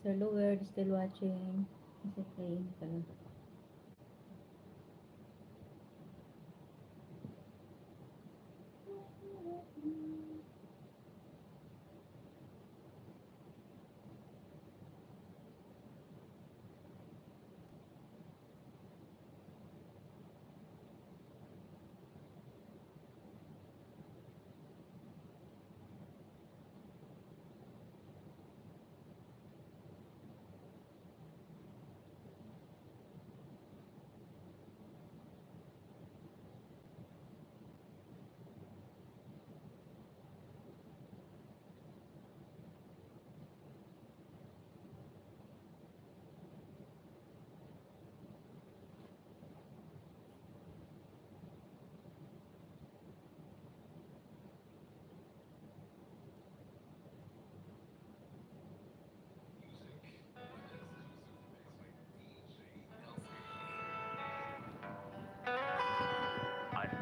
Sir Lower, still watching. Kasi playing pa.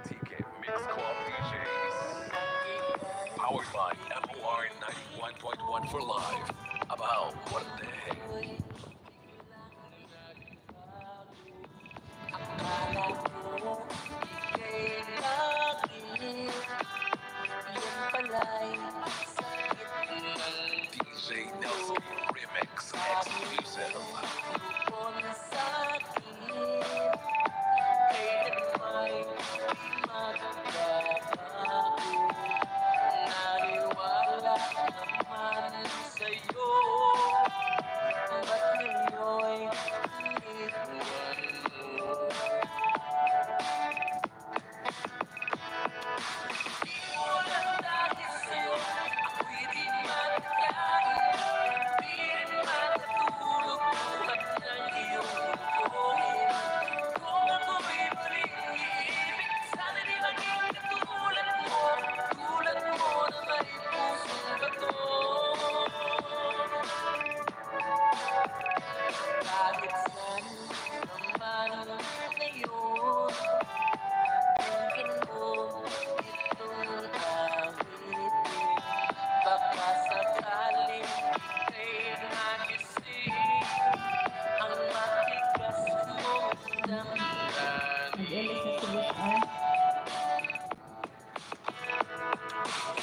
TK Mix Club DJs. Powered by MOR 91.1 for live. About what the heck? Akala ko ika'y lagi, yan pala'y sakit ng DJ Nelson Remix Exclusive. Ko na sa'kin, kailan may magbabago. Naniwala naman sa'yo, ba't ngayon'y iniwan mo? Di mo lang dahil sa'yo, ako'y di magkain. Di rin makatulog buhat ng iyong tungkulin. Kung ako'y muling iibig, sana di maging katulad mo. Tulad mo na may pusong bato. Kahit saan naman ngayon, tungkin mo itong awitin. Baka sakaling ika'y nagising, ang matigas mong damdamin. Nag-alis na si Boss R.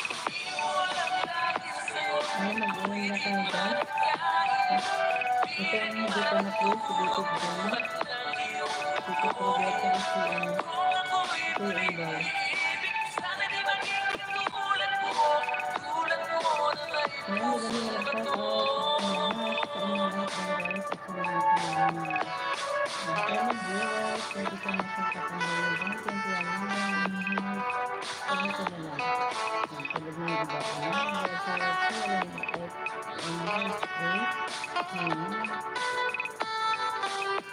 Di mo lang dahil sa'yo, Ay, mag-alis na tayo guys. Ito ang hindi pa na-play si David Jam. Dito po ulit sa si Kuya Umbaw. Ayan, magandang walang shout out sa inyo lahat guys at sa mga kailangan. Fellow viewers, thank you so much sa kapandayan dyan. 21 million hearts. Sabi ko na lang. Tulad ng iba pa. Shout out sa walang at Emily Space. Ayan.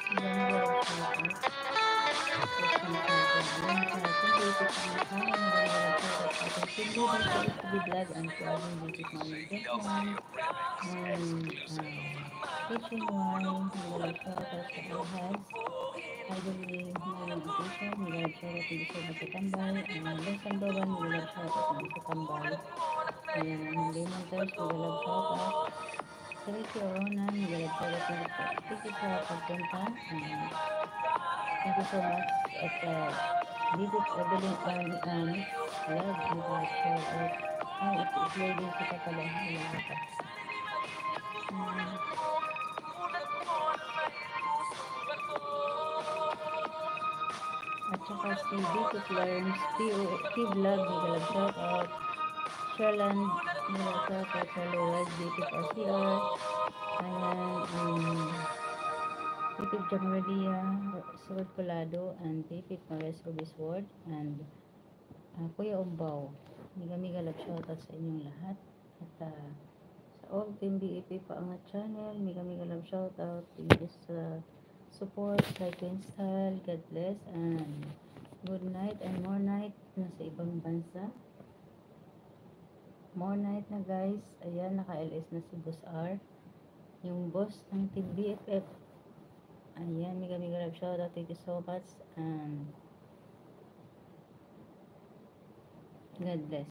Magandang walang shout out. Tapos na natin. Ayan, sa ating basic na natin. Magandang walang shout out sa ating Cindy by CSTV Vlog and to ating basic morning gentleman. And Kitchen Wine, magandang shout out sa lahat. Idly, morning occasion, magandang shout out hindi sa matatambay. Lesson Bawan, magandang shout out hindi sa tambay. Ayan, Lemon Test, magandang shout out. Sa Ricky Oronan, magandang shout out hindi sa thank you sa pagpunta. Thank you so much. At Didit Evelyn Mix Vlog, magandang shout out. Ay, it's lady kita pala. Wala ka. At saka si Basic Learns T-Vlog, magalang shout out. Sherland, magalang shout out sa Lourdes, Basic RCR. Ayan, Tipid Jamaria, Sword Colado, and Tipid Mares Rubis Ward, and Kuya Umbaw. Miga-love shout out sa inyong lahat. At sa all team BEP Paangat Channel, miga-love shout out. Thank you sa support, like and style. God bless and good night and more night na sa ibang bansa. More night na guys. Ayan, naka-LS na si Boss R. Yung boss ng Team BFF. Ayan, mega love shout out. Thank you so much and God bless.